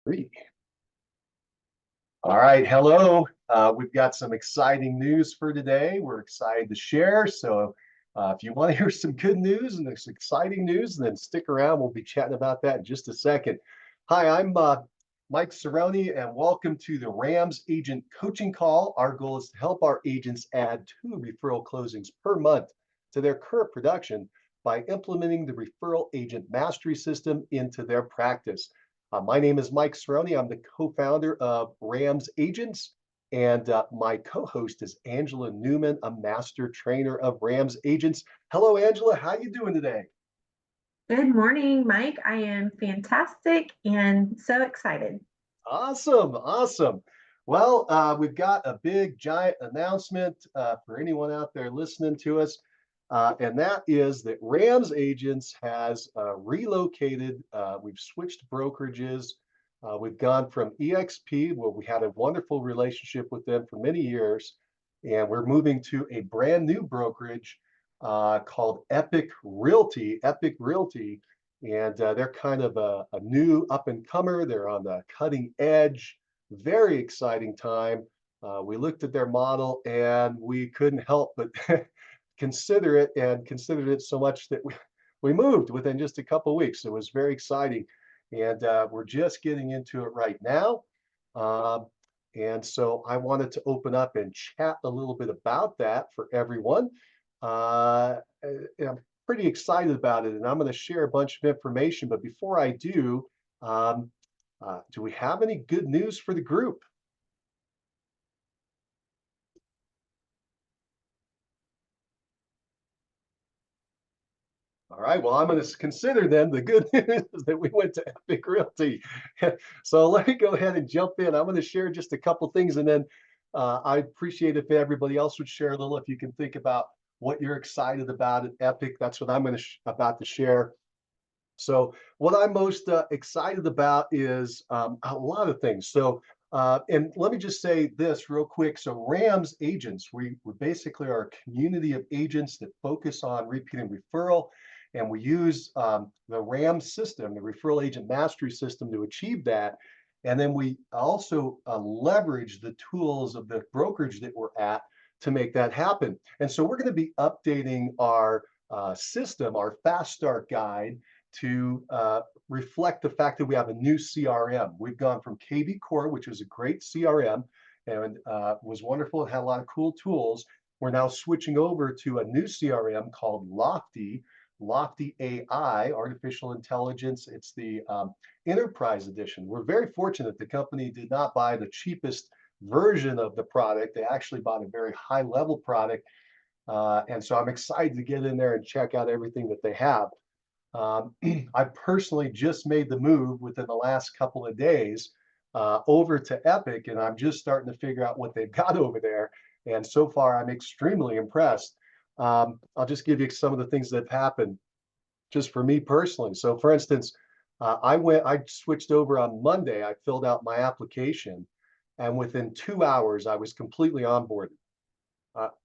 Three. All right, hello. We've got some exciting news for today. We're excited to share. So if you want to hear some good news and this exciting news, then stick around. We'll be chatting about that in just a second. Hi, I'm Mike Cerrone, and welcome to the RAMS Agent Coaching Call. Our goal is to help our agents add 2 referral closings per month to their current production by implementing the Referral Agent Mastery System into their practice. My name is Mike Cerrone. I'm the co-founder of RAMS Agents, and my co-host is Angela Newman, a master trainer of RAMS Agents. Hello, Angela. How you doing today? Good morning, Mike. I am fantastic and so excited. Awesome, awesome. Well, we've got a big, giant announcement for anyone out there listening to us, and that is that RAMS Agents has relocated. We've switched brokerages. We've gone from EXP, where we had a wonderful relationship with them for many years, and we're moving to a brand new brokerage called EPIQUE Realty. EPIQUE Realty, and they're kind of a new up and comer. They're on the cutting edge. Very exciting time. We looked at their model and we couldn't help but consider it, and considered it so much that we moved within just a couple of weeks. It was very exciting, and we're just getting into it right now. Um, and so I wanted to open up and chat a little bit about that for everyone. I'm pretty excited about it, and I'm going to share a bunch of information. But before I um, do we have any good news for the group? All right, well, I'm going to consider then the good news is that we went to EPIQUE Realty. So let me go ahead and jump in. I'm going to share just a couple things, and then I'd appreciate if everybody else would share a little. If you can think about what you're excited about at EPIQUE, that's what I'm going to about to share. So what I'm most excited about is a lot of things. And let me just say this real quick. So RAMS Agents, we basically are a community of agents that focus on repeat and referral. And we use the RAMS system, the Referral Agent Mastery System, to achieve that. And then we also leverage the tools of the brokerage that we're at to make that happen. And so we're going to be updating our system, our Fast Start Guide, to reflect the fact that we have a new CRM. We've gone from KB Core, which was a great CRM and was wonderful. It had a lot of cool tools. We're now switching over to a new CRM called Lofty AI, Artificial Intelligence. It's the Enterprise Edition. We're very fortunate the company did not buy the cheapest version of the product. They actually bought a very high level product. And so I'm excited to get in there and check out everything that they have. I personally just made the move within the last couple of days over to EPIQUE, and I'm just starting to figure out what they've got over there. And so far, I'm extremely impressed. I'll just give you some of the things that have happened just for me personally. So, for instance, I switched over on Monday. I filled out my application, and within 2 hours, I was completely onboarded.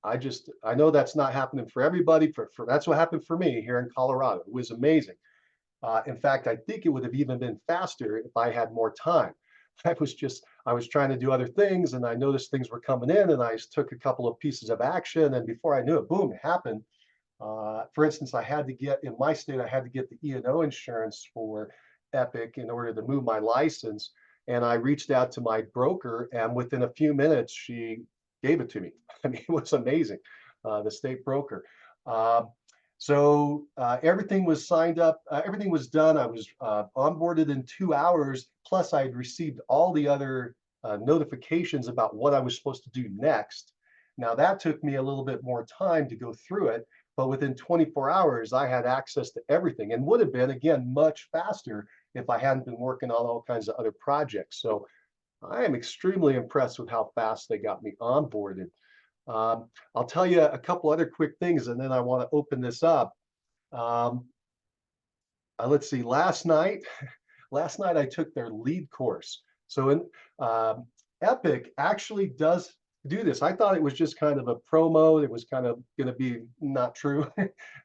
I know that's not happening for everybody. For that's what happened for me here in Colorado. It was amazing. In fact, I think it would have even been faster if I had more time. I was trying to do other things, and I noticed things were coming in, and I took a couple of pieces of action, and before I knew it, boom, it happened. For instance, I had to get in my state, I had to get the E&O insurance for EPIQUE in order to move my license. And I reached out to my broker, and within a few minutes, she gave it to me. I mean, it was amazing, the state broker. Everything was signed up, everything was done. I was onboarded in 2 hours. Plus, I had received all the other notifications about what I was supposed to do next. Now, that took me a little bit more time to go through it, but within 24 hours, I had access to everything, and would have been, again, much faster if I hadn't been working on all kinds of other projects. So I am extremely impressed with how fast they got me onboarded. I'll tell you a couple other quick things, and then I want to open this up. Um, let's see. Last night I took their lead course. So in EPIQUE actually does do this. I thought it was just kind of a promo. It was kind of going to be not true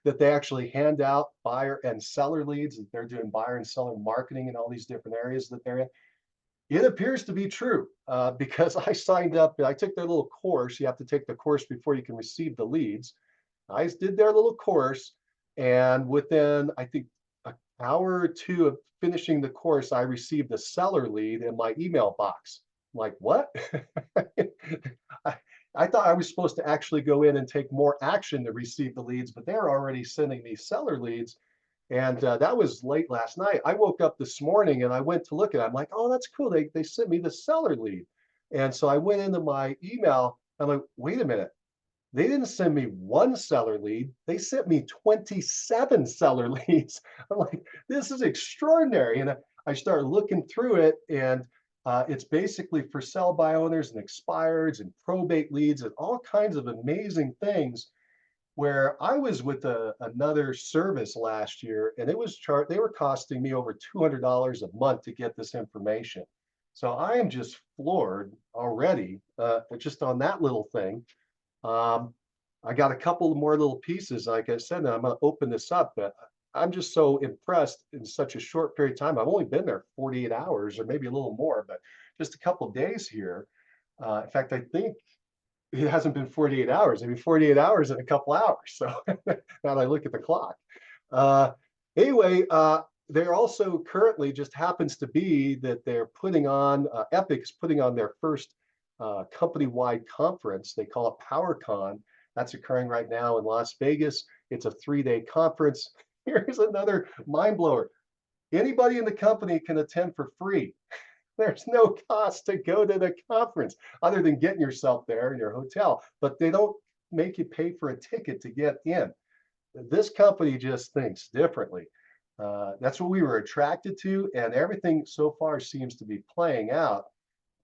that they actually hand out buyer and seller leads. That they're doing buyer and seller marketing in all these different areas that they're in. It appears to be true because I signed up. I took their little course. You have to take the course before you can receive the leads. I did their little course, and within I think an hour or two of finishing the course, I received a seller lead in my email box. I'm like, what? I, I thought I was supposed to actually go in and take more action to receive the leads, but they're already sending me seller leads. And that was late last night. I woke up this morning and I went to look at it. I'm like, oh, that's cool. They sent me the seller lead. And so I went into my email. I'm like, wait a minute. They didn't send me one seller lead. They sent me 27 seller leads. I'm like, this is extraordinary. And I started looking through it, and it's basically for sell by owners and expireds and probate leads and all kinds of amazing things. Where I was with another service last year, and they were costing me over $200 a month to get this information. So I am just floored already, just on that little thing. Um, I got a couple more little pieces, like I said, and I'm going to open this up, but I'm just so impressed in such a short period of time. I've only been there 48 hours or maybe a little more, but just a couple of days here. In fact, I think it hasn't been 48 hours. I mean, 48 hours in a couple hours. So now that I look at the clock. Uh, anyway, they're also currently just happens to be that they're putting on, Epic's putting on their first company-wide conference. They call it PowerCon. That's occurring right now in Las Vegas. It's a 3-day conference. Here's another mind blower. Anybody in the company can attend for free. There's no cost to go to the conference other than getting yourself there in your hotel, but they don't make you pay for a ticket to get in. This company just thinks differently. That's what we were attracted to, and everything so far seems to be playing out.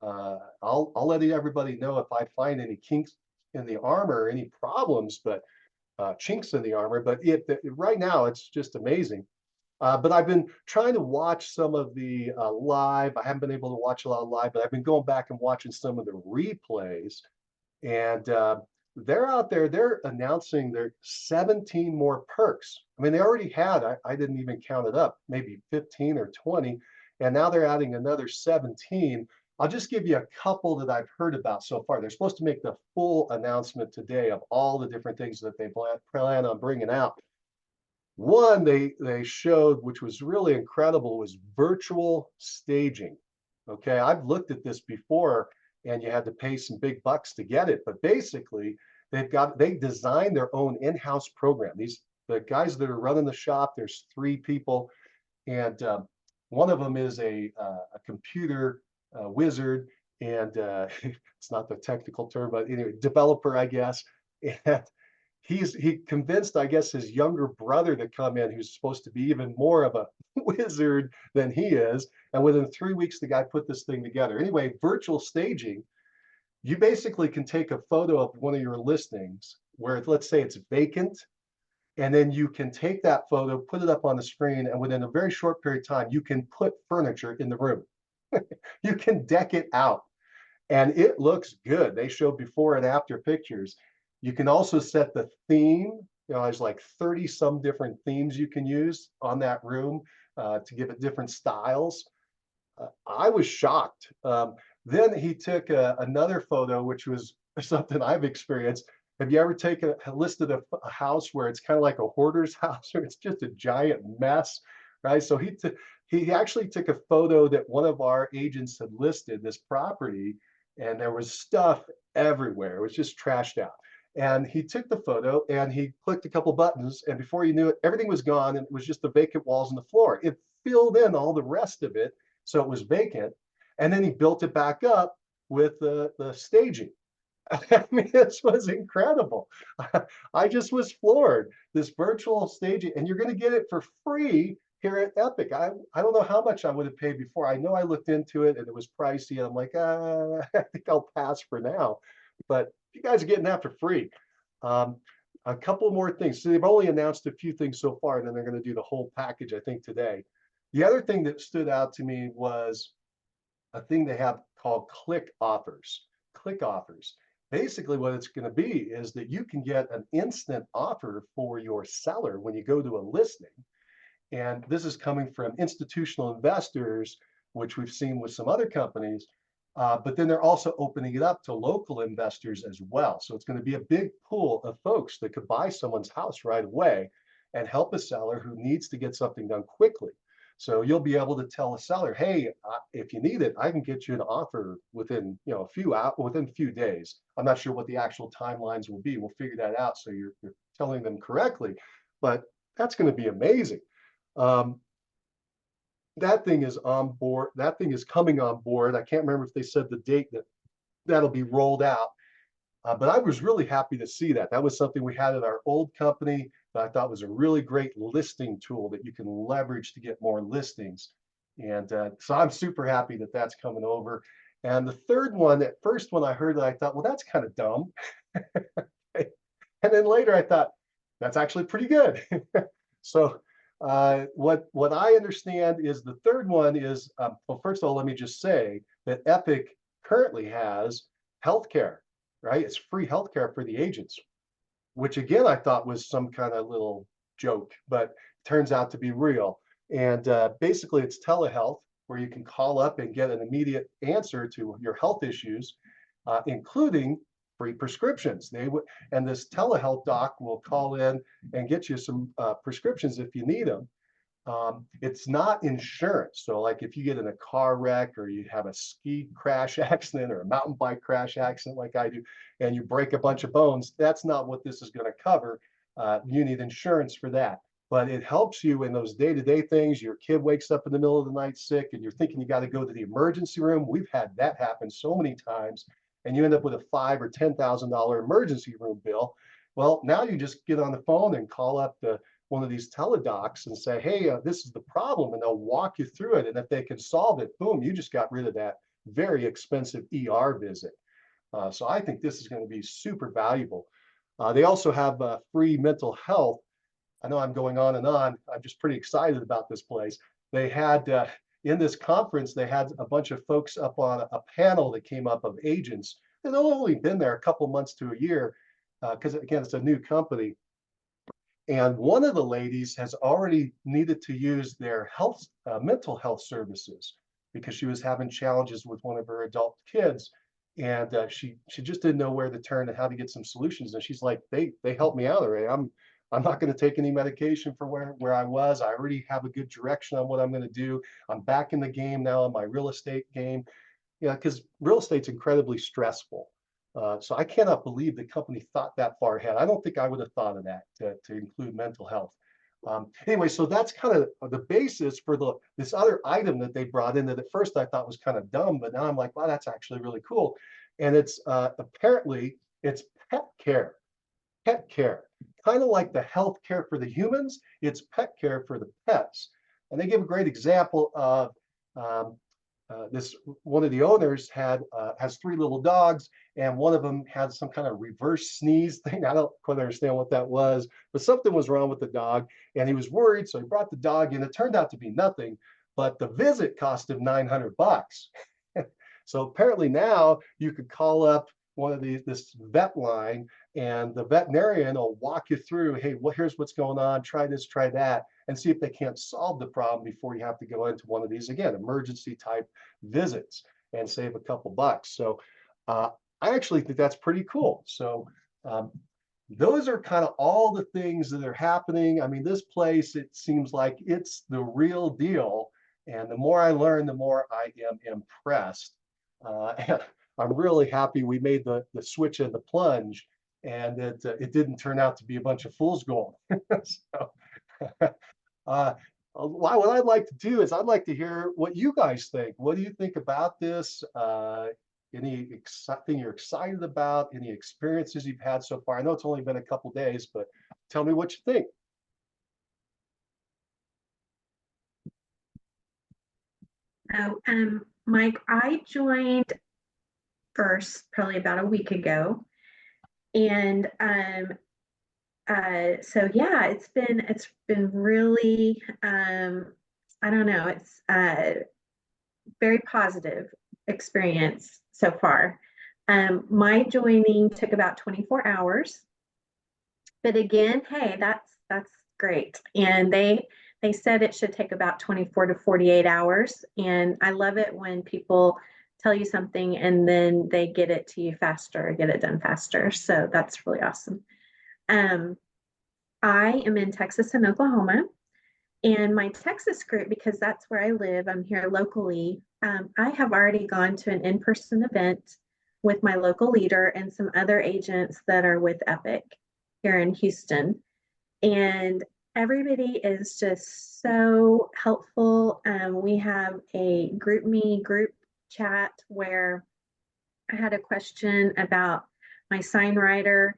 I'll let everybody know if I find any kinks in the armor, any problems, but chinks in the armor. But right now, it's just amazing. But I've been trying to watch some of the live. I haven't been able to watch a lot of live, but I've been going back and watching some of the replays. And they're out there, they're announcing their 17 more perks. I mean, they already had, I didn't even count it up, maybe 15 or 20. And now they're adding another 17. I'll just give you a couple that I've heard about so far. They're supposed to make the full announcement today of all the different things that they plan on bringing out. One they showed, which was really incredible, was virtual staging. Okay, I've looked at this before, and you had to pay some big bucks to get it. But basically, they designed their own in-house program. The guys that are running the shop. There's 3 people, and one of them is a computer wizard, and it's not the technical term, but anyway, developer, I guess. And he convinced, I guess, his younger brother to come in, who's supposed to be even more of a wizard than he is. And within 3 weeks, the guy put this thing together. Anyway, virtual staging, you basically can take a photo of one of your listings where, let's say, it's vacant, and then you can take that photo, put it up on the screen, and within a very short period of time, you can put furniture in the room. You can deck it out, and it looks good. They show before and after pictures. You can also set the theme. There's like 30 some different themes you can use on that room to give it different styles. I was shocked. Then he took another photo, which was something I've experienced. Have you ever taken listed a house where it's kind of like a hoarder's house, or it's just a giant mess, right? So he actually took a photo that one of our agents had listed this property, and there was stuff everywhere. It was just trashed out. And he took the photo and he clicked a couple buttons, and before you knew it, everything was gone, and it was just the vacant walls and the floor. It filled in all the rest of it, so it was vacant. And then he built it back up with the staging. I mean, this was incredible. I just was floored. This virtual staging, and you're going to get it for free here at Epic. I don't know how much I would have paid before. I know I looked into it and it was pricey. And I'm like, I think I'll pass for now. But you guys are getting that for free. A couple more things. So they've only announced a few things so far, and then they're going to do the whole package, I think, today. The other thing that stood out to me was a thing they have called click offers. Click offers. Basically, what it's going to be is that you can get an instant offer for your seller when you go to a listing. And this is coming from institutional investors which we've seen with some other companies. But then they're also opening it up to local investors as well. So it's going to be a big pool of folks that could buy someone's house right away and help a seller who needs to get something done quickly. So you'll be able to tell a seller, hey, if you need it, I can get you an offer within a few hours, within a few days. I'm not sure what the actual timelines will be. We'll figure that out so you're telling them correctly. But that's going to be amazing. That thing is on board. That thing is coming on board. I can't remember if they said the date that'll be rolled out. But I was really happy to see that. That was something we had at our old company that I thought was a really great listing tool that you can leverage to get more listings. And so I'm super happy that that's coming over. And the third one, that first one I heard, that I thought, well, that's kind of dumb. And then later I thought, that's actually pretty good. So what I understand is the third one is, well, first of all, let me just say that EPIQUE currently has healthcare, right? It's free healthcare for the agents, which again, I thought was some kind of little joke, but turns out to be real. And basically it's telehealth where you can call up and get an immediate answer to your health issues, including free prescriptions. And this telehealth doc will call in and get you some prescriptions if you need them. It's not insurance. So like if you get in a car wreck or you have a ski crash accident or a mountain bike crash accident like I do, and you break a bunch of bones, that's not what this is going to cover. You need insurance for that. But it helps you in those day-to-day things. Your kid wakes up in the middle of the night sick and you're thinking you got to go to the emergency room. We've had that happen so many times, and you end up with a $5,000 or $10,000 emergency room bill. Well, now you just get on the phone and call up one of these teledocs and say, hey, this is the problem, and they'll walk you through it. And if they can solve it, boom, you just got rid of that very expensive ER visit. So I think this is going to be super valuable. They also have free mental health. I know I'm going on and on. I'm just pretty excited about this place. They had in this conference, they had a bunch of folks up on a panel that came up of agents that have only been there a couple months to a year, because again, it's a new company. And one of the ladies has already needed to use their mental health services because she was having challenges with one of her adult kids. And she just didn't know where to turn and how to get some solutions. And she's like, they helped me out already. I'm not going to take any medication for where I was. I already have a good direction on what I'm going to do. I'm back in the game now, in my real estate game. Yeah, because real estate's incredibly stressful. So I cannot believe the company thought that far ahead. I don't think I would have thought of that to include mental health. Anyway, so that's kind of the basis for this other item that they brought in that at first I thought was kind of dumb, but now I'm like, wow, that's actually really cool. And it's apparently it's pet care. Pet care, kind of like the health care for the humans, it's pet care for the pets. And they give a great example of this. One of the owners has 3 little dogs, and one of them had some kind of reverse sneeze thing. I don't quite understand what that was, but something was wrong with the dog, and he was worried, so he brought the dog in. It turned out to be nothing, but the visit cost him $900. So apparently now you could call up one of this vet line, and the veterinarian will walk you through, hey, here's what's going on, try this, try that, and see if they can't solve the problem before you have to go into one of these, again, emergency type visits, and save a couple bucks. So I actually think that's pretty cool. So those are kind of all the things that are happening. I mean, this place, it seems like it's the real deal. And the more I learn, the more I am impressed. And I'm really happy we made the switch and the plunge, and it didn't turn out to be a bunch of fool's gold. So, what I'd like to do is I'd like to hear what you guys think. What do you think about this? Anything you're excited about? Any experiences you've had so far? I know it's only been a couple days, but tell me what you think. Oh, Mike, I joined first probably about a week ago, and so yeah, it's been really I don't know, it's very positive experience so far. My joining took about 24 hours, but again, hey, that's great, and They said it should take about 24 to 48 hours. And I love it when people tell you something and then they get it to you faster, get it done faster. So that's really awesome. Um, I am in Texas and Oklahoma. And my Texas group, because that's where I live, I'm here locally. I have already gone to an in-person event with my local leader and some other agents that are with Epic here in Houston. And everybody is just so helpful. We have a group chat where I had a question about my sign writer,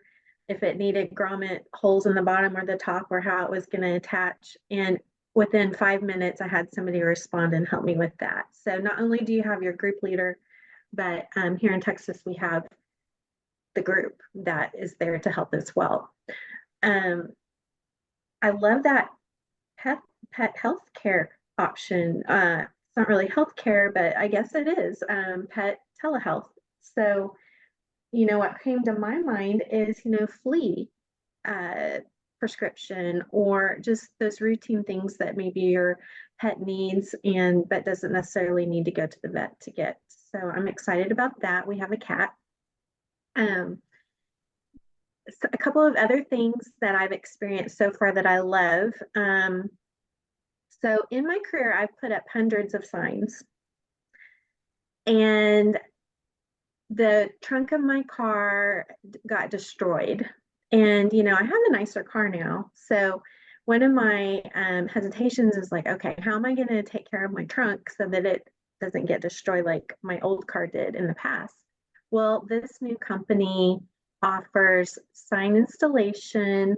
if it needed grommet holes in the bottom or the top, or how it was going to attach. And within 5 minutes, I had somebody respond and help me with that. So not only do you have your group leader, but here in Texas, we have the group that is there to help as well. I love that pet healthcare option. It's not really healthcare, but I guess it is pet telehealth. So, what came to my mind is, flea prescription, or just those routine things that maybe your pet needs but doesn't necessarily need to go to the vet to get. So I'm excited about that. We have a cat. So a couple of other things that I've experienced so far that I love. So in my career, I've put up hundreds of signs, and the trunk of my car got destroyed. And, I have a nicer car now. So one of my hesitations is like, okay, how am I going to take care of my trunk so that it doesn't get destroyed like my old car did in the past? Well, this new company offers sign installation.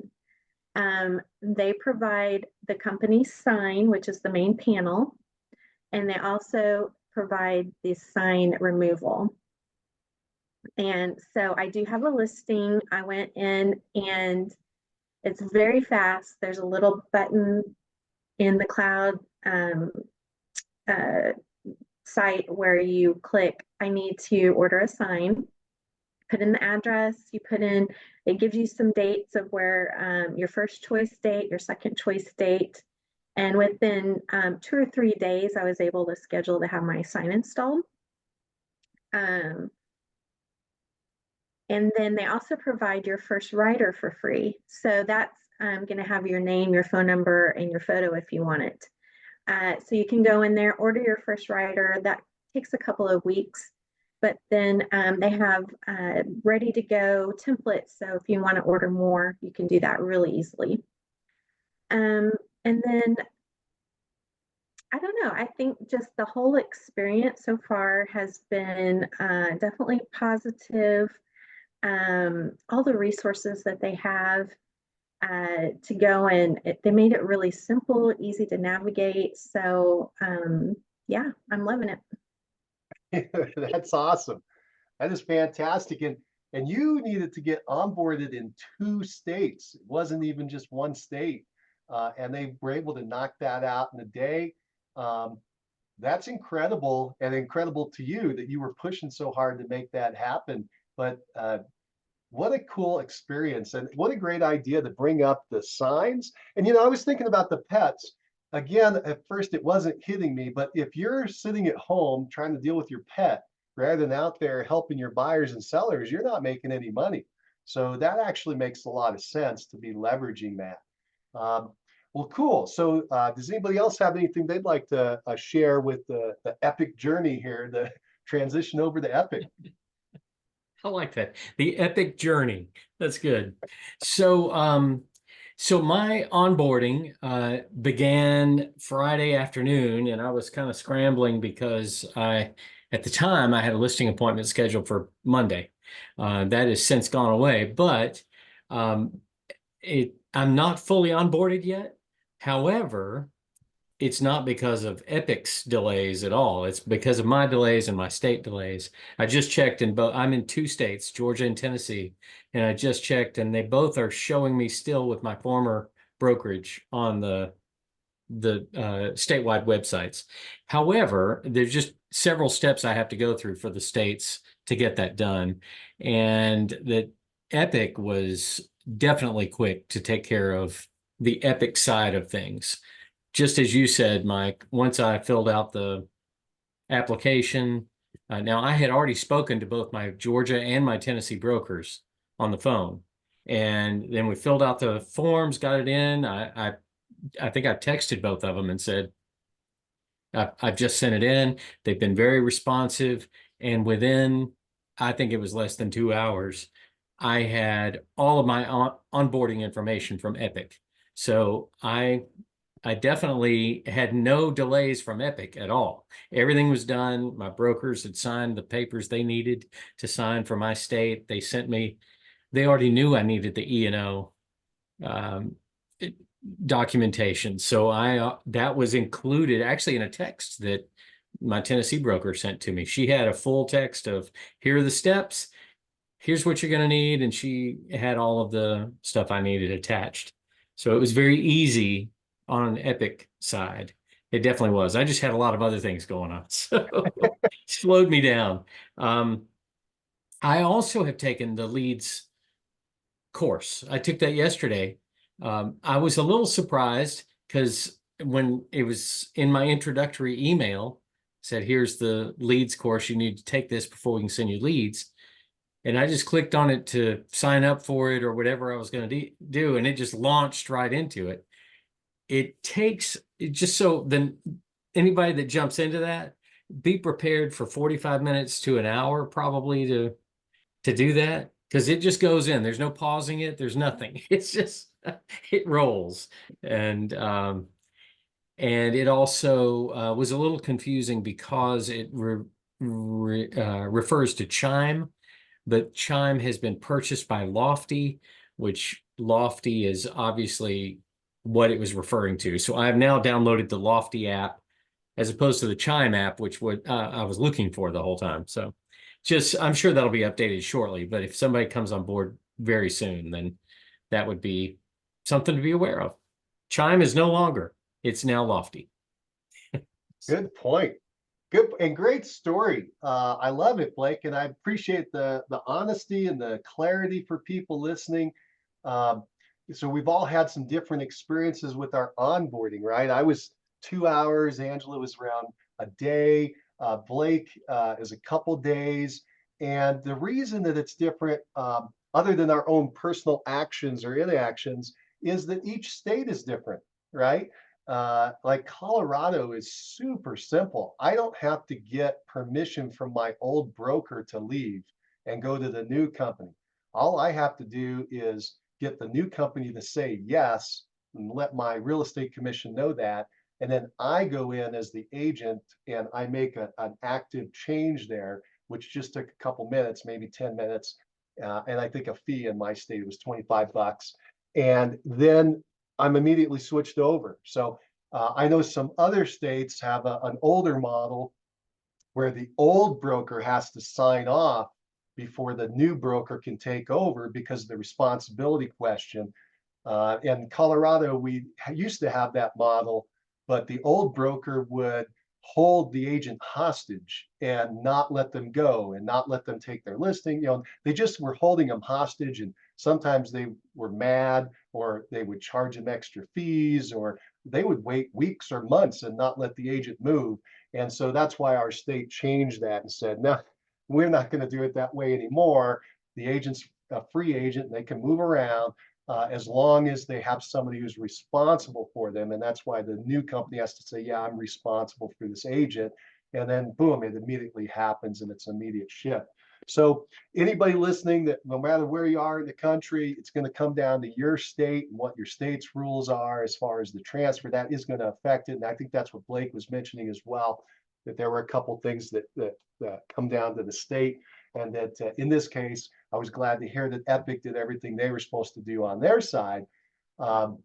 They provide the company sign, which is the main panel, and they also provide the sign removal. And so I do have a listing. I went in and it's very fast. There's a little button in the cloud site where you click, I need to order a sign, put in the address, it gives you some dates of where your first choice date, your second choice date. And within 2 or 3 days, I was able to schedule to have my sign installed. And then they also provide your first writer for free. So that's going to have your name, your phone number, and your photo if you want it. So you can go in there, order your first writer. That takes a couple of weeks. But then they have ready to go templates. So if you want to order more, you can do that really easily. And then, I don't know, I think just the whole experience so far has been definitely positive. All the resources that they have to go and they made it really simple, easy to navigate. So yeah, I'm loving it. That's awesome. That is fantastic. And you needed to get onboarded in 2 states. It wasn't even just one state. And they were able to knock that out in a day. That's incredible, and incredible to you that you were pushing so hard to make that happen. But what a cool experience, and what a great idea to bring up the signs. And I was thinking about the pets. Again, at first it wasn't hitting me, but if you're sitting at home trying to deal with your pet rather than out there helping your buyers and sellers, you're not making any money. So that actually makes a lot of sense to be leveraging that. Well, cool. So does anybody else have anything they'd like to share with the Epic journey here, the transition over to Epic? I like that. The epic journey. That's good. So, so my onboarding began Friday afternoon, and I was kind of scrambling because at the time, I had a listing appointment scheduled for Monday. That has since gone away, but I'm not fully onboarded yet. However, it's not because of Epic's delays at all. It's because of my delays and my state delays. I just checked in both. I'm in 2 states, Georgia and Tennessee, and I just checked, and they both are showing me still with my former brokerage on the statewide websites. However, there's just several steps I have to go through for the states to get that done, and that Epic was definitely quick to take care of the Epic side of things. just as you said, Mike, once I filled out the application, now I had already spoken to both my Georgia and my Tennessee brokers on the phone. And then we filled out the forms, got it in. I think I texted both of them and said, I've just sent it in. They've been very responsive. And within, I think it was less than 2 hours, I had all of my onboarding information from Epic. So I definitely had no delays from Epic at all. Everything was done. My brokers had signed the papers they needed to sign for my state. They already knew I needed the E&O um, documentation. So that was included actually in a text that my Tennessee broker sent to me. She had a full text of, here are the steps, here's what you're going to need. And she had all of the stuff I needed attached. So it was very easy on an Epic side. It definitely was. I just had a lot of other things going on. So it slowed me down. I also have taken the leads course. I took that yesterday. I was a little surprised because when it was in my introductory email, said, here's the leads course. You need to take this before we can send you leads. And I just clicked on it to sign up for it or whatever I was going to do. And it just launched right into it. It takes just so then anybody that jumps into that, be prepared for 45 minutes to an hour probably to do that, because it just goes in. There's no pausing it. There's nothing. It's just it rolls. And it also was a little confusing because it refers to Chime, but Chime has been purchased by Lofty, which Lofty is obviously what it was referring to. So I've now downloaded the Lofty app as opposed to the Chime app, which I was looking for the whole time. So I'm sure that'll be updated shortly, but if somebody comes on board very soon, then that would be something to be aware of. Chime is no longer, it's now Lofty. Good point. Good and great story. I love it, Blake, and I appreciate the honesty and the clarity for people listening. So we've all had some different experiences with our onboarding, right? I was 2 hours. Angela was around a day. Blake is a couple days. And the reason that it's different, other than our own personal actions or inactions, is that each state is different, right? Like Colorado is super simple. I don't have to get permission from my old broker to leave and go to the new company. All I have to do is get the new company to say yes and let my real estate commission know that. And then I go in as the agent and I make an active change there, which just took a couple minutes, maybe 10 minutes. And I think a fee in my state was $25. And then I'm immediately switched over. So I know some other states have an older model where the old broker has to sign off before the new broker can take over because of the responsibility question. In Colorado, we used to have that model, but the old broker would hold the agent hostage and not let them go and not let them take their listing. You know, they just were holding them hostage, and sometimes they were mad, or they would charge them extra fees, or they would wait weeks or months and not let the agent move. And so that's why our state changed that and said, no, we're not going to do it that way anymore. The agent's a free agent and they can move around as long as they have somebody who's responsible for them. And that's why the new company has to say, yeah, I'm responsible for this agent. And then boom, it immediately happens and it's an immediate shift. So anybody listening, that no matter where you are in the country, it's going to come down to your state and what your state's rules are as far as the transfer. That is going to affect it. And I think that's what Blake was mentioning as well, that there were a couple things that come down to the state. And that in this case, I was glad to hear that Epic did everything they were supposed to do on their side. Well,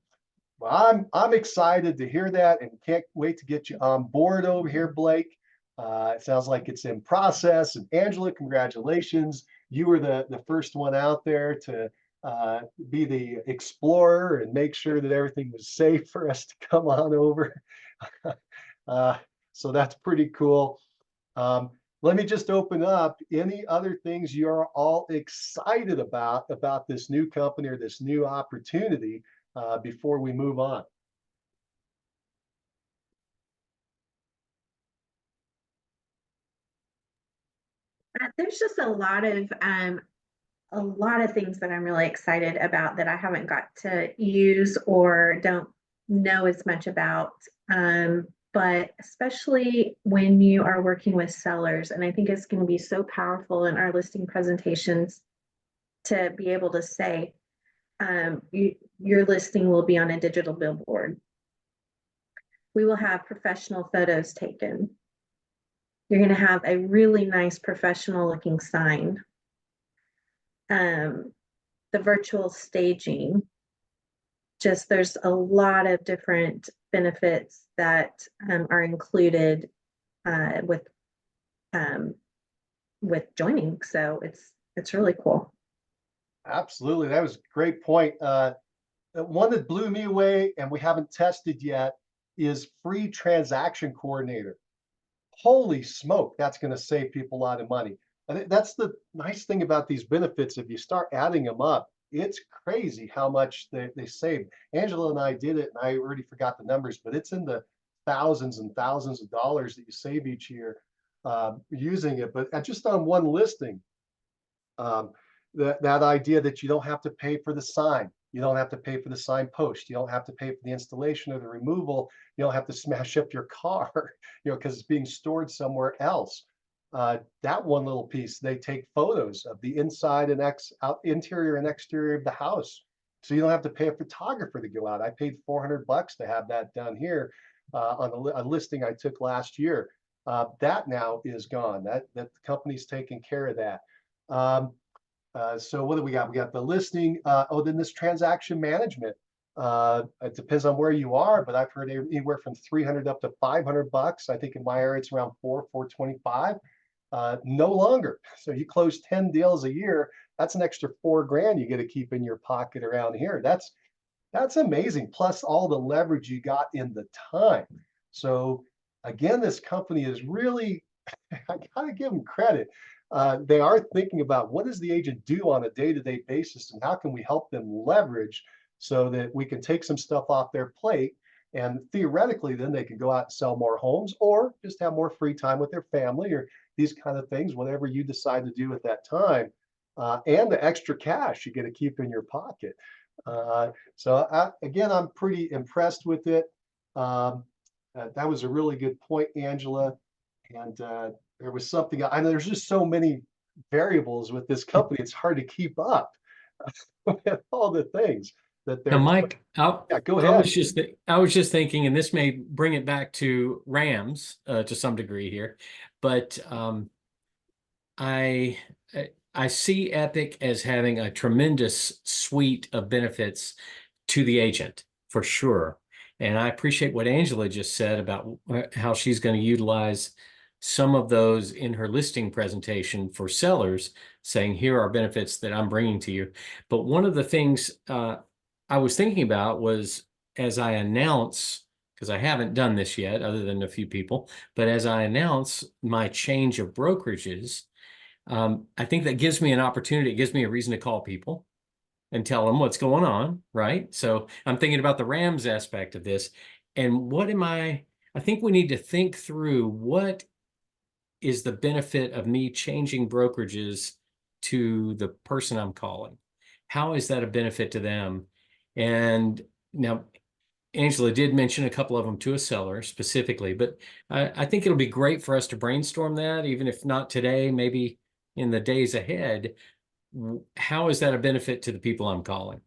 I'm excited to hear that and can't wait to get you on board over here, Blake. It sounds like it's in process. And Angela, congratulations. You were the first one out there to be the explorer and make sure that everything was safe for us to come on over. So that's pretty cool. Let me just open up any other things you're all excited about this new company or this new opportunity before we move on. There's just a lot of things that I'm really excited about that I haven't got to use or don't know as much about. But especially when you are working with sellers, and I think it's going to be so powerful in our listing presentations to be able to say, your listing will be on a digital billboard. We will have professional photos taken. You're going to have a really nice professional looking sign. The virtual staging, just there's a lot of different benefits that are included with joining. So it's really cool. Absolutely. That was a great point. One that blew me away and we haven't tested yet is free transaction coordinator. Holy smoke, that's going to save people a lot of money. And that's the nice thing about these benefits. If you start adding them up, it's crazy how much they save. Angela and I did it, and I already forgot the numbers, but it's in the thousands and thousands of dollars that you save each year using it. But just on one listing, that idea that you don't have to pay for the sign, you don't have to pay for the sign post, you don't have to pay for the installation or the removal, you don't have to smash up your car, because it's being stored somewhere else. That one little piece, they take photos of the inside and interior and exterior of the house, so you don't have to pay a photographer to go out. I paid $400 to have that done here on a listing I took last year. That now is gone. That the company's taking care of that. So what do we got? We got the listing. Then this transaction management. It depends on where you are, but I've heard anywhere from 300 up to $500. I think in my area it's around $425. No longer. So you close 10 deals a year. That's an extra $4,000 you get to keep in your pocket around here. That's amazing. Plus all the leverage you got in the time. So again, this company is really, I gotta give them credit. They are thinking about what does the agent do on a day-to-day basis, and how can we help them leverage so that we can take some stuff off their plate, and theoretically then they can go out and sell more homes or just have more free time with their family or these kind of things, whatever you decide to do at that time. And the extra cash you get to keep in your pocket. Again, I'm pretty impressed with it. That was a really good point, Angela. And there was something, I know there's just so many variables with this company, it's hard to keep up with all the things that Now, they're doing. Mike, Yeah, go I ahead. was just thinking, and this may bring it back to RAMS to some degree here, but I see Epic as having a tremendous suite of benefits to the agent for sure. And I appreciate what Angela just said about how she's going to utilize some of those in her listing presentation for sellers, saying, here are benefits that I'm bringing to you. But one of the things I was thinking about was, as I announce, because I haven't done this yet other than a few people, but as I announce my change of brokerages, I think that gives me an opportunity. It gives me a reason to call people and tell them what's going on, right? So I'm thinking about the RAMS aspect of this. And I think we need to think through what is the benefit of me changing brokerages to the person I'm calling. How is that a benefit to them? And now Angela did mention a couple of them to a seller specifically, but I think it'll be great for us to brainstorm that, even if not today, maybe in the days ahead. How is that a benefit to the people I'm calling?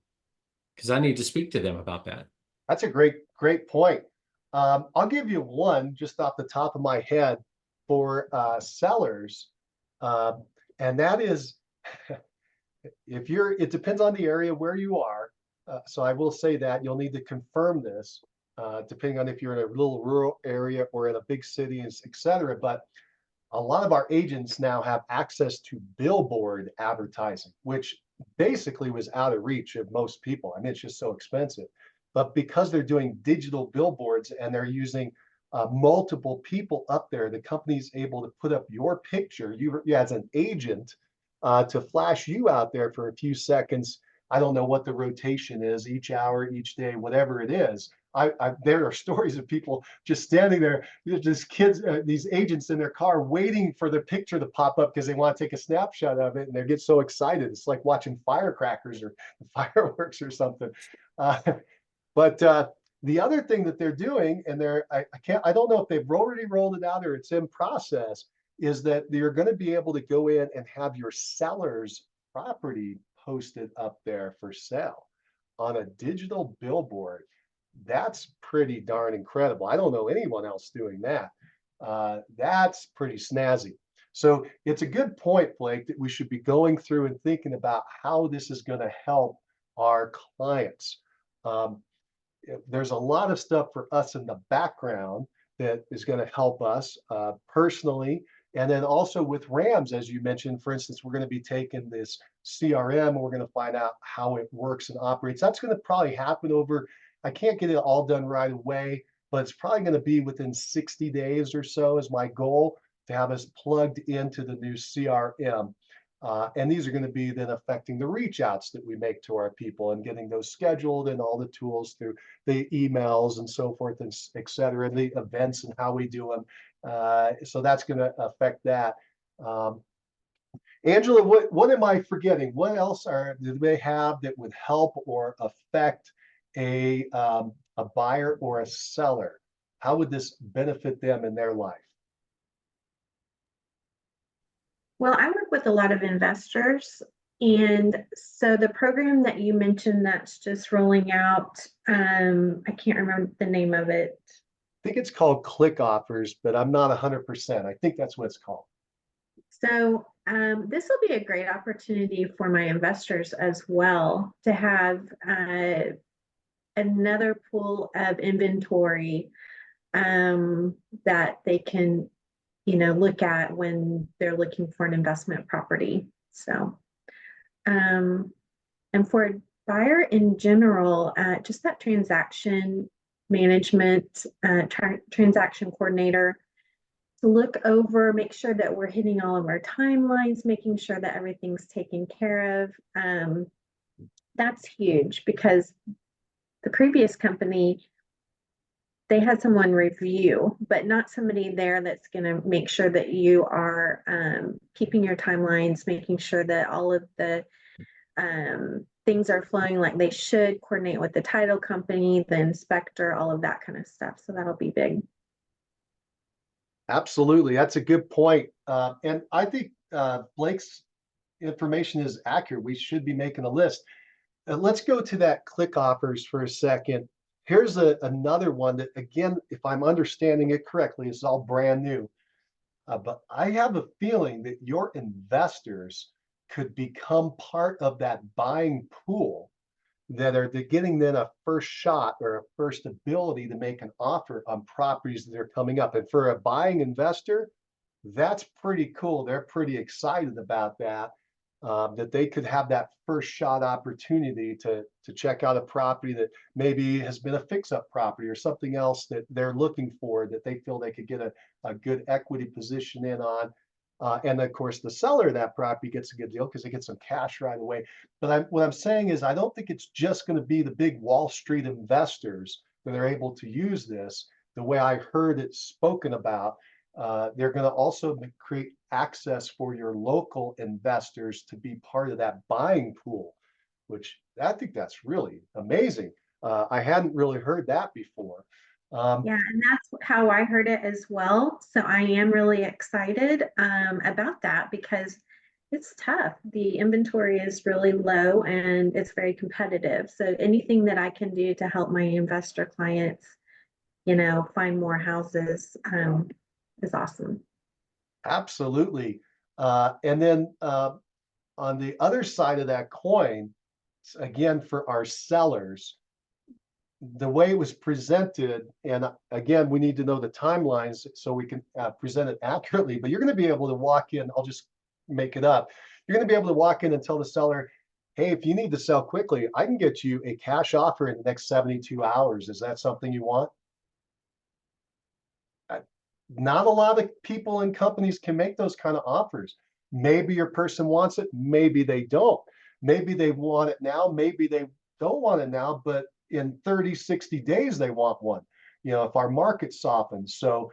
Because I need to speak to them about that. That's a great point. I'll give you one just off the top of my head for sellers, and that is, it depends on the area where you are. So I will say that you'll need to confirm this, depending on if you're in a little rural area or in a big city, etc. But a lot of our agents now have access to billboard advertising, which basically was out of reach of most people. I mean, it's just so expensive. But because they're doing digital billboards and they're using multiple people up there, the company's able to put up your picture, you as an agent, to flash you out there for a few seconds. I don't know what the rotation is each hour, each day, whatever it is, there are stories of people just standing there, just kids, these agents in their car waiting for the picture to pop up because they want to take a snapshot of it, and they get so excited. It's like watching firecrackers or fireworks or something. But the other thing that they're doing, and I don't know if they've already rolled it out or it's in process, is that you're going to be able to go in and have your seller's property posted up there for sale on a digital billboard. That's pretty darn incredible. I don't know anyone else doing that. That's pretty snazzy. So it's a good point, Blake, that we should be going through and thinking about how this is going to help our clients. There's a lot of stuff for us in the background that is going to help us personally. And then also with RAMS, as you mentioned, for instance, we're going to be taking this CRM and we're going to find out how it works and operates. That's going to probably happen over, I can't get it all done right away, but it's probably going to be within 60 days or so is my goal, to have us plugged into the new CRM. And these are going to be then affecting the reach outs that we make to our people and getting those scheduled and all the tools through the emails and so forth and et cetera, and the events and how we do them. So that's going to affect that. Angela, what am I forgetting? What else do they have that would help or affect a buyer or a seller? How would this benefit them in their life? Well, I work with a lot of investors. And so the program that you mentioned that's just rolling out, I can't remember the name of it. I think it's called Click Offers, but I'm not 100%. I think that's what it's called. So this will be a great opportunity for my investors as well to have another pool of inventory that they can, look at when they're looking for an investment property. So, and for a buyer in general, just that transaction management, transaction coordinator, to look over, make sure that we're hitting all of our timelines, making sure that everything's taken care of. That's huge, because the previous company, they had someone review, but not somebody there that's going to make sure that you are keeping your timelines, making sure that all of the things are flowing like they should, coordinate with the title company, the inspector, all of that kind of stuff. So that'll be big. Absolutely. That's a good point. And I think Blake's information is accurate. We should be making a list. Let's go to that Click Offers for a second. Here's another one that, again, if I'm understanding it correctly, is all brand new. But I have a feeling that your investors could become part of that buying pool, that are getting then a first shot or a first ability to make an offer on properties that are coming up. And for a buying investor, that's pretty cool. They're pretty excited about that. That they could have that first shot opportunity to check out a property that maybe has been a fix-up property or something else that they're looking for, that they feel they could get a good equity position in on. And of course, the seller of that property gets a good deal because they get some cash right away. But what I'm saying is, I don't think it's just going to be the big Wall Street investors that are able to use this. The way I heard it spoken about, they're going to also create access for your local investors to be part of that buying pool, which I think that's really amazing. I hadn't really heard that before. Yeah, and that's how I heard it as well. So I am really excited about that, because it's tough. The inventory is really low and it's very competitive. So anything that I can do to help my investor clients, find more houses is awesome. Absolutely. And then on the other side of that coin, again, for our sellers, the way it was presented, and again, we need to know the timelines so we can present it accurately, but you're going to be able to walk in, I'll just make it up. You're going to be able to walk in and tell the seller, hey, if you need to sell quickly, I can get you a cash offer in the next 72 hours. Is that something you want? Not a lot of people and companies can make those kind of offers. Maybe your person wants it, maybe they don't. Maybe they want it now, maybe they don't want it now, but in 30, 60 days they want one, if our market softens. So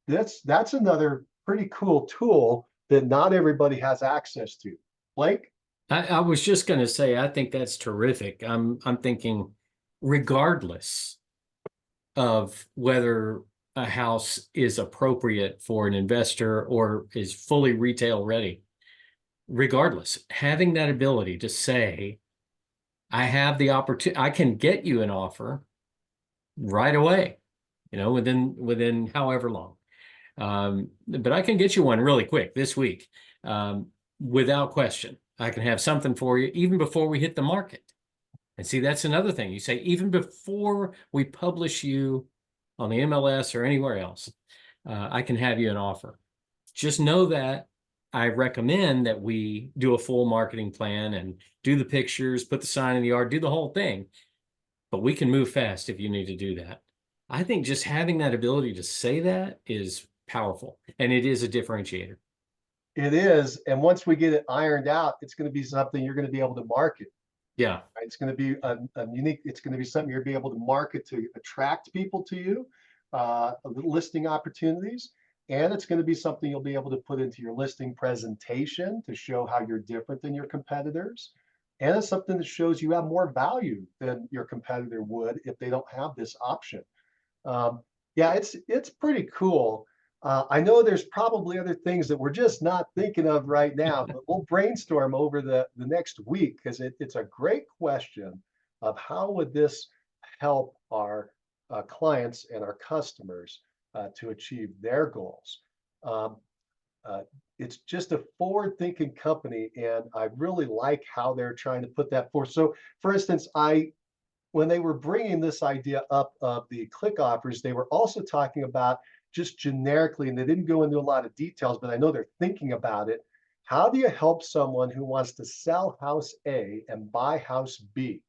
that's another pretty cool tool that not everybody has access to. Blake? I was just going to say, I think that's terrific. I'm thinking, regardless of whether a house is appropriate for an investor or is fully retail ready, regardless, having that ability to say, I have the opportunity, I can get you an offer right away, within however long. But I can get you one really quick this week, without question. I can have something for you even before we hit the market. And see, that's another thing. You say, even before we publish you on the MLS or anywhere else, I can have you an offer. Just know that I recommend that we do a full marketing plan and do the pictures, put the sign in the yard, do the whole thing. But we can move fast if you need to do that. I think just having that ability to say that is powerful, and it is a differentiator. It is. And once we get it ironed out, it's going to be something you're going to be able to market. Yeah. Right? It's going to be a unique, it's going to be something you'll be able to market to attract people to you, listing opportunities. And it's going to be something you'll be able to put into your listing presentation to show how you're different than your competitors. And it's something that shows you have more value than your competitor would if they don't have this option. Yeah, it's pretty cool. I know there's probably other things that we're just not thinking of right now, but we'll brainstorm over the next week, because it's a great question of how would this help our clients and our customers to achieve their goals. It's just a forward-thinking company, and I really like how they're trying to put that forth. So, for instance, when they were bringing this idea up of the click offers, they were also talking about just generically, and they didn't go into a lot of details, but I know they're thinking about it. How do you help someone who wants to sell house A and buy house B,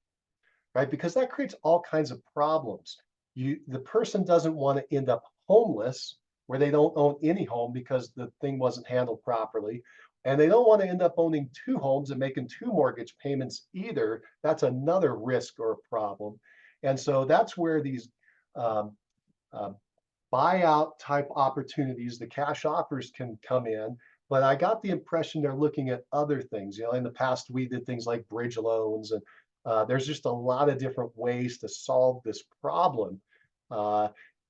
right? Because that creates all kinds of problems. The person doesn't want to end up homeless, where they don't own any home because the thing wasn't handled properly. And they don't want to end up owning two homes and making two mortgage payments either. That's another risk or a problem. And so that's where these buyout type opportunities, the cash offers, can come in. But I got the impression they're looking at other things. In the past, we did things like bridge loans, and there's just a lot of different ways to solve this problem.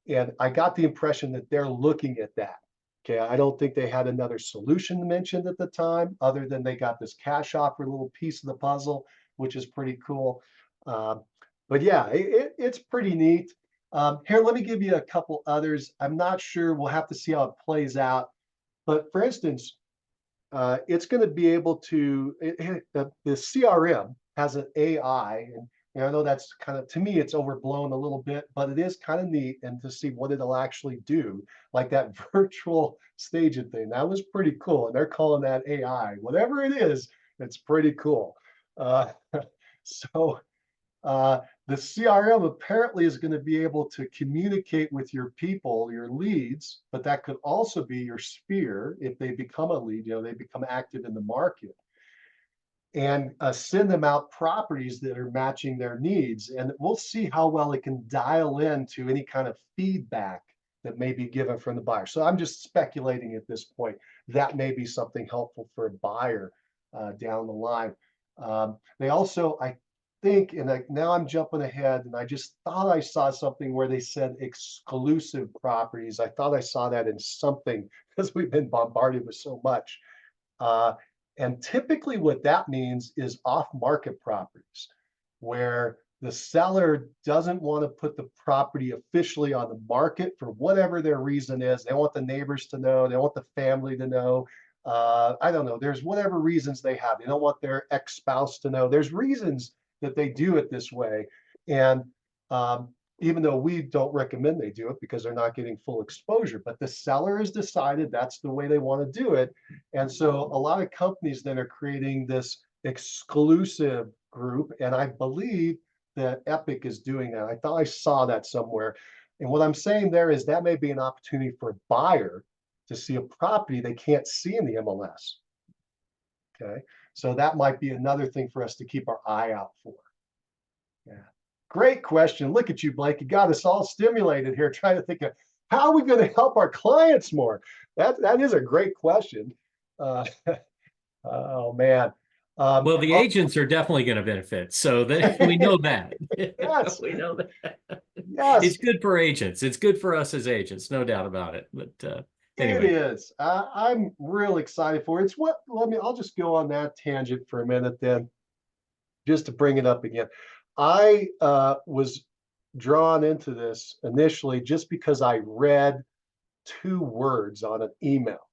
And I got the impression that they're looking at that. Okay, I don't think they had another solution mentioned at the time, other than they got this cash offer little piece of the puzzle, which is pretty cool. But yeah, it's pretty neat. Here, let me give you a couple others. I'm not sure. We'll have to see how it plays out. But for instance, it's going to be able to, the CRM has an AI, and I know that's kind of, to me, it's overblown a little bit, but it is kind of neat, and to see what it'll actually do, like that virtual staging thing. That was pretty cool. And they're calling that AI. Whatever it is, it's pretty cool. So the CRM apparently is going to be able to communicate with your people, your leads, but that could also be your sphere if they become a lead, they become active in the market, and send them out properties that are matching their needs. And we'll see how well it can dial into any kind of feedback that may be given from the buyer. So I'm just speculating at this point. That may be something helpful for a buyer down the line. They also, I think, and now I'm jumping ahead, and I just thought I saw something where they said exclusive properties. I thought I saw that in something, because we've been bombarded with so much. And typically what that means is off-market properties, where the seller doesn't want to put the property officially on the market for whatever their reason is. They want the neighbors to know, they want the family to know. I don't know, there's whatever reasons they have. They don't want their ex-spouse to know. There's reasons that they do it this way. And even though we don't recommend they do it, because they're not getting full exposure, but the seller has decided that's the way they want to do it. And so a lot of companies then are creating this exclusive group. And I believe that EPIQUE is doing that. I thought I saw that somewhere. And what I'm saying there is that may be an opportunity for a buyer to see a property they can't see in the MLS. Okay, so that might be another thing for us to keep our eye out for. Yeah. Great question. Look at you, Blake. You got us all stimulated here trying to think of how are we going to help our clients more? That is a great question. Uh, oh man. Well, the agents are definitely going to benefit. So that we know that. Yes, We know that. yes, It's good for agents. It's good for us as agents, no doubt about it. But it anyway, is. I'm real excited for it. It's what, I'll just go on that tangent for a minute then, just to bring it up again. I was drawn into this initially just because I read two words on an email,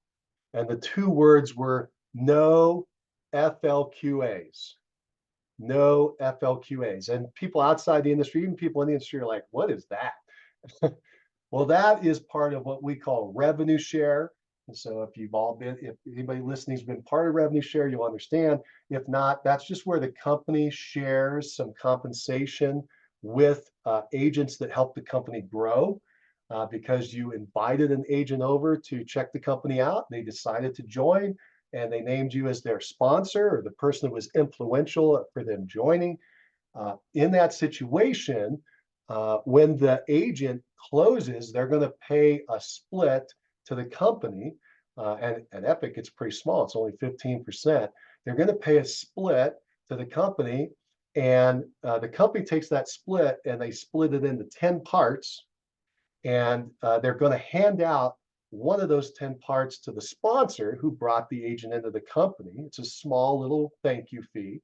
and the two words were no FLQAs. No FLQAs. And people outside the industry, even people in the industry, are like, what is that? Well, that is part of what we call revenue share. And so if anybody listening has been part of revenue share, you'll understand. If not, that's just where the company shares some compensation with agents that help the company grow. Because you invited an agent over to check the company out, they decided to join, and they named you as their sponsor or the person that was influential for them joining. In that situation, when the agent closes, they're going to pay a split to the company. And at Epic, it's pretty small. It's only 15%. They're going to pay a split to the company. And the company takes that split and they split it into 10 parts. And they're going to hand out one of those 10 parts to the sponsor who brought the agent into the company. It's a small little thank you fee.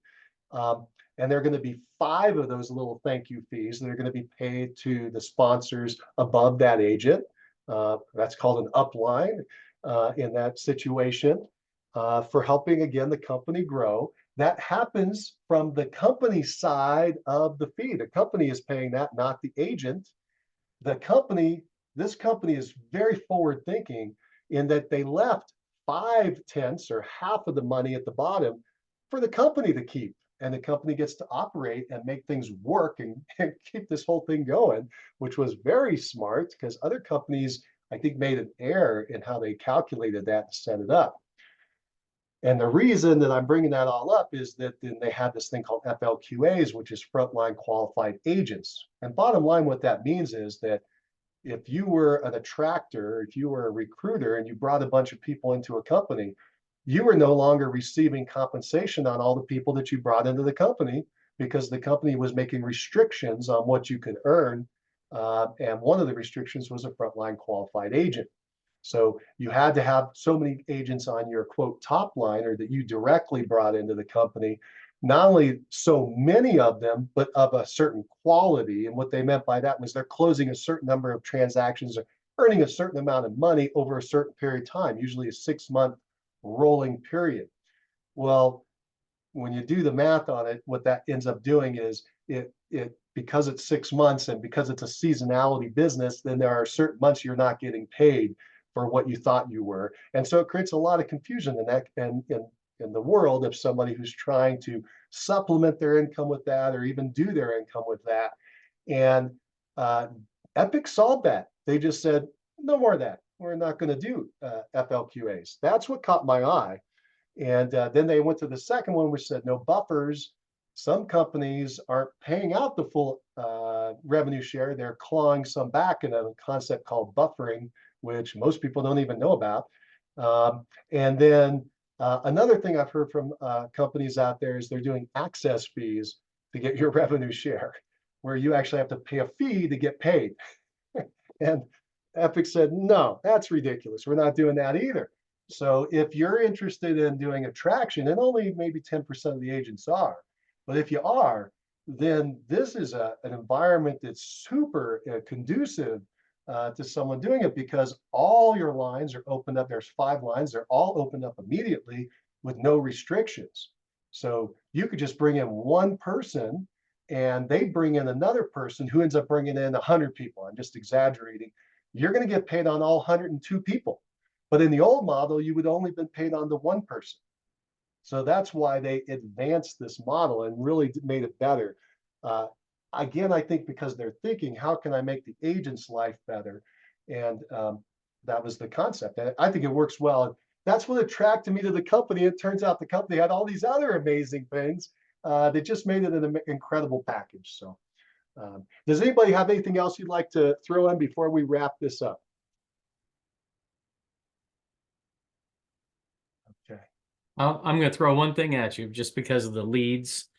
And there are going to be 5 of those little thank you fees that are going to be paid to the sponsors above that agent. That's called an upline in that situation for helping, again, the company grow. That happens from the company side of the fee. The company is paying that, not the agent. This company is very forward thinking in that they left 5/10 or half of the money at the bottom for the company to keep. And the company gets to operate and make things work and keep this whole thing going, which was very smart because other companies, I think, made an error in how they calculated that and set it up. And the reason that I'm bringing that all up is that then they had this thing called FLQAs, which is frontline qualified agents. And bottom line, what that means is that if you were an attractor, if you were a recruiter and you brought a bunch of people into a company, you were no longer receiving compensation on all the people that you brought into the company because the company was making restrictions on what you could earn. And one of the restrictions was a frontline qualified agent. So you had to have so many agents on your quote top line or that you directly brought into the company, not only so many of them, but of a certain quality. And what they meant by that was they're closing a certain number of transactions or earning a certain amount of money over a certain period of time, usually a 6-month rolling period. Well, when you do the math on it, what that ends up doing is it because it's 6 months and because it's a seasonality business, then there are certain months you're not getting paid for what you thought you were. And so it creates a lot of confusion in that and in the world of somebody who's trying to supplement their income with that or even do their income with that. And Epic solved that. They just said, no more of that. We're not going to do FLQAs. That's what caught my eye. And then they went to the second one, which said no buffers. Some companies aren't paying out the full revenue share. They're clawing some back in a concept called buffering, which most people don't even know about. And then another thing I've heard from companies out there is they're doing access fees to get your revenue share, where you actually have to pay a fee to get paid. And Epic said, no, that's ridiculous. We're not doing that either. So if you're interested in doing attraction, and only maybe 10% of the agents are, but if you are, then this is an environment that's super conducive to someone doing it because all your lines are opened up. There's 5 lines. They're all opened up immediately with no restrictions. So you could just bring in one person and they bring in another person who ends up bringing in 100 people. I'm just exaggerating. You're going to get paid on all 102 people. But in the old model, you would only been paid on the one person. So that's why they advanced this model and really made it better. Again, I think because they're thinking, how can I make the agent's life better? And that was the concept. And I think it works well. That's what attracted me to the company. It turns out the company had all these other amazing things that just made it an incredible package. So Does anybody have anything else you'd like to throw in before we wrap this up? Okay. I'm going to throw one thing at you just because of the leads,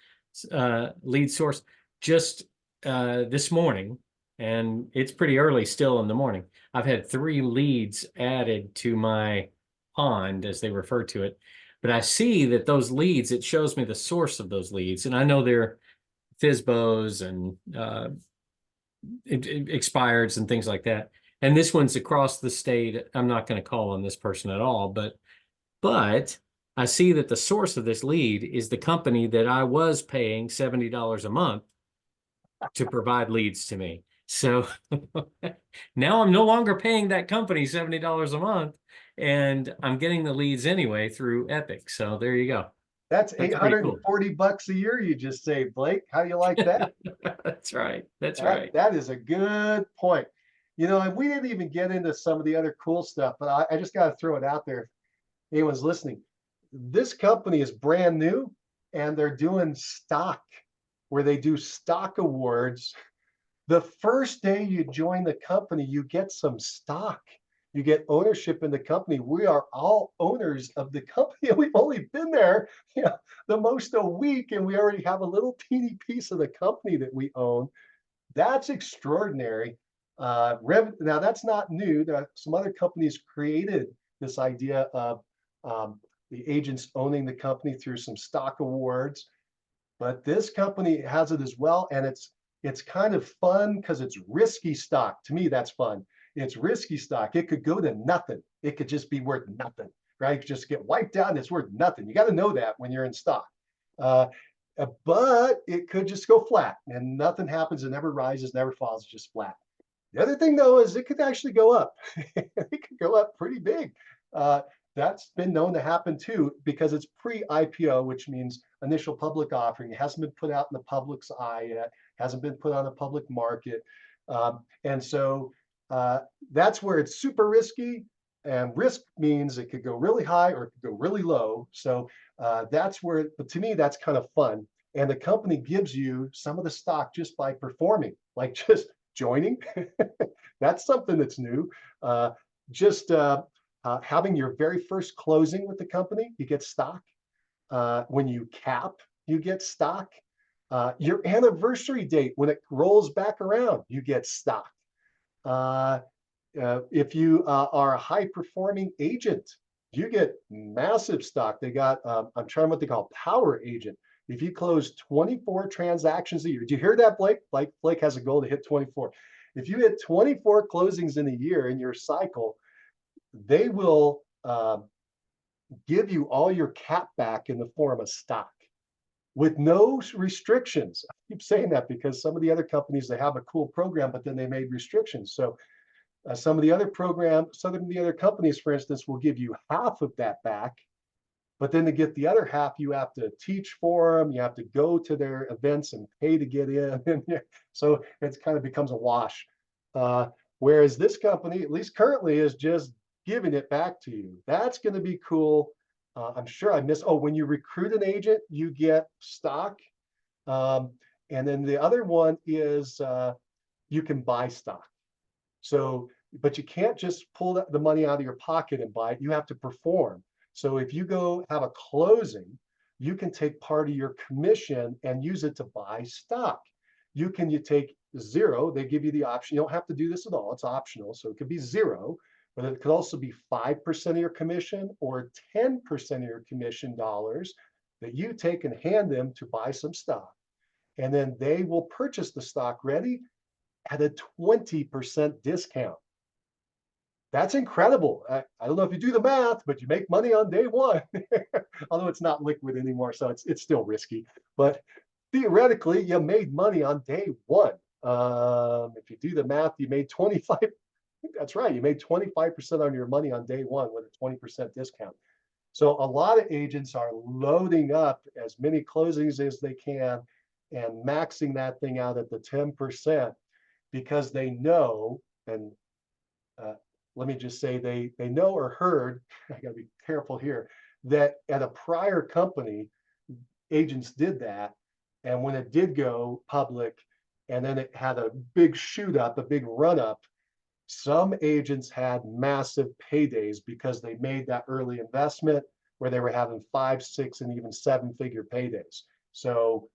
lead source. Just this morning, and it's pretty early still in the morning, I've had 3 leads added to my pond, as they refer to it. But I see that those leads, it shows me the source of those leads, and I know they're FSBOs and expireds and things like that. And this one's across the state. I'm not going to call on this person at all, but I see that the source of this lead is the company that I was paying $70 a month to provide leads to me. So now I'm no longer paying that company $70 a month, and I'm getting the leads anyway through EPIQUE. So there you go. That's That's pretty cool. $840 a year you just saved, Blake. How do you like that? That's right. That's right. That is a good point. You know, and we didn't even get into some of the other cool stuff, but I just got to throw it out there if anyone's listening. This company is brand new, and they're doing stock, where they do stock awards. The first day you join the company, you get some stock. You get ownership in the company. We are all owners of the company. We've only been there, the most a week, and we already have a little teeny piece of the company that we own. That's extraordinary. Now that's not new. Some other companies created this idea of the agents owning the company through some stock awards, but this company has it as well, and it's kind of fun because it's risky stock. To me, that's fun. It's risky stock. It could go to nothing. It could just be worth nothing, right? It could just get wiped out and it's worth nothing. You got to know that when you're in stock. But it could just go flat and nothing happens. It never rises, never falls, it's just flat. The other thing, though, is it could actually go up. It could go up pretty big. That's been known to happen too, because it's pre-IPO, which means initial public offering. It hasn't been put out in the public's eye yet, hasn't been put on the public market. And so that's where it's super risky, and risk means it could go really high or it could go really low. So that's where, but to me, that's kind of fun. And the company gives you some of the stock just by performing, like just joining. That's something that's new. Having your very first closing with the company, you get stock. When you cap, you get stock. Your anniversary date, when it rolls back around, you get stock. If you are a high performing agent, you get massive stock. They got, I'm trying what they call power agent. If you close 24 transactions a year, do you hear that, Blake? Blake has a goal to hit 24. If you hit 24 closings in a year in your cycle, they will give you all your cap back in the form of stock with no restrictions. I keep saying that because some of the other companies, they have a cool program, but then they made restrictions. So some of the other programs, some of the other companies, for instance, will give you half of that back, but then to get the other half, you have to teach for them, you have to go to their events and pay to get in. So it kind of becomes a wash. Whereas this company, at least currently, is just giving it back to you. That's going to be cool. I'm sure when you recruit an agent, you get stock. And then the other one is you can buy stock. So, but you can't just pull the money out of your pocket and buy it. You have to perform. So if you go have a closing, you can take part of your commission and use it to buy stock. You take 0. They give you the option. You don't have to do this at all. It's optional. So it could be 0, but it could also be 5% of your commission or 10% of your commission dollars that you take and hand them to buy some stock. And then they will purchase the stock ready at a 20% discount. That's incredible. I don't know if you do the math, but you make money on day one, although it's not liquid anymore, so it's still risky. But theoretically, you made money on day one. If you do the math, you made 25. That's right. You made 25% on your money on day one with a 20% discount. So a lot of agents are loading up as many closings as they can and maxing that thing out at the 10%. Because they know, and let me just say they know or heard, I gotta be careful here, that at a prior company, agents did that. And when it did go public and then it had a big shoot up, a big run up. Some agents had massive paydays because they made that early investment where they were having 5, 6, and even 7-figure paydays. So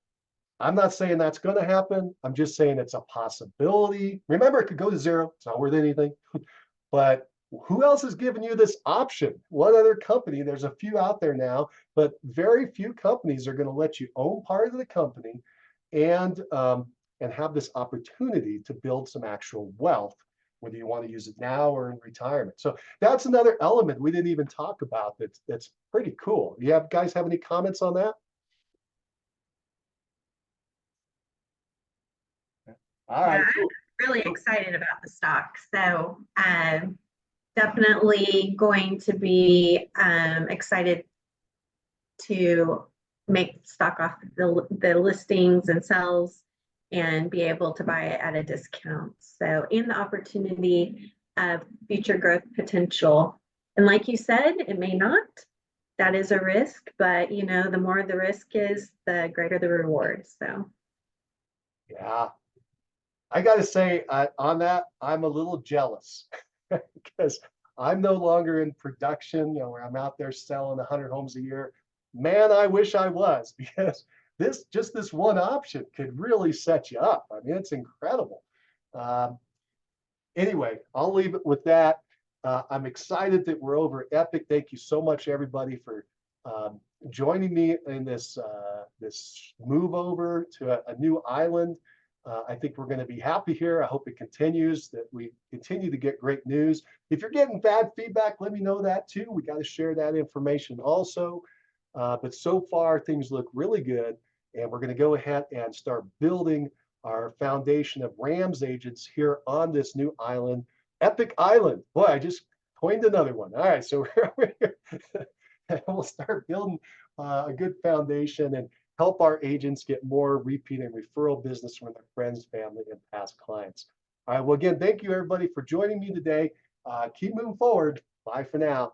I'm not saying that's going to happen. I'm just saying it's a possibility. Remember, it could go to zero. It's not worth anything. But who else is giving you this option? What other company? There's a few out there now, but very few companies are going to let you own part of the company and have this opportunity to build some actual wealth, whether you want to use it now or in retirement. So that's another element we didn't even talk about that's pretty cool. You guys have any comments on that? All right. Yeah, I'm really excited about the stock. So definitely going to be excited to make stock off the listings and sells and be able to buy it at a discount. So in the opportunity of future growth potential. And like you said, it may not. That is a risk, but you know, the more the risk is, the greater the reward. So Yeah, I got to say on that, I'm a little jealous because I'm no longer in production, where I'm out there selling 100 homes a year. Man, I wish I was, because this one option could really set you up. I mean, it's incredible. Anyway, I'll leave it with that. I'm excited that we're over at Epic. Thank you so much, everybody, for joining me in this move over to a new island. I think we're going to be happy here. I hope it continues, that we continue to get great news. If you're getting bad feedback, let me know that too. We got to share that information also. But so far, things look really good. And we're going to go ahead and start building our foundation of RAMS agents here on this new island, Epic Island. Boy, I just coined another one. All right, so we're here. We'll start building a good foundation and help our agents get more repeat and referral business from their friends, family, and past clients. All right, well, again, thank you everybody for joining me today. Keep moving forward. Bye for now.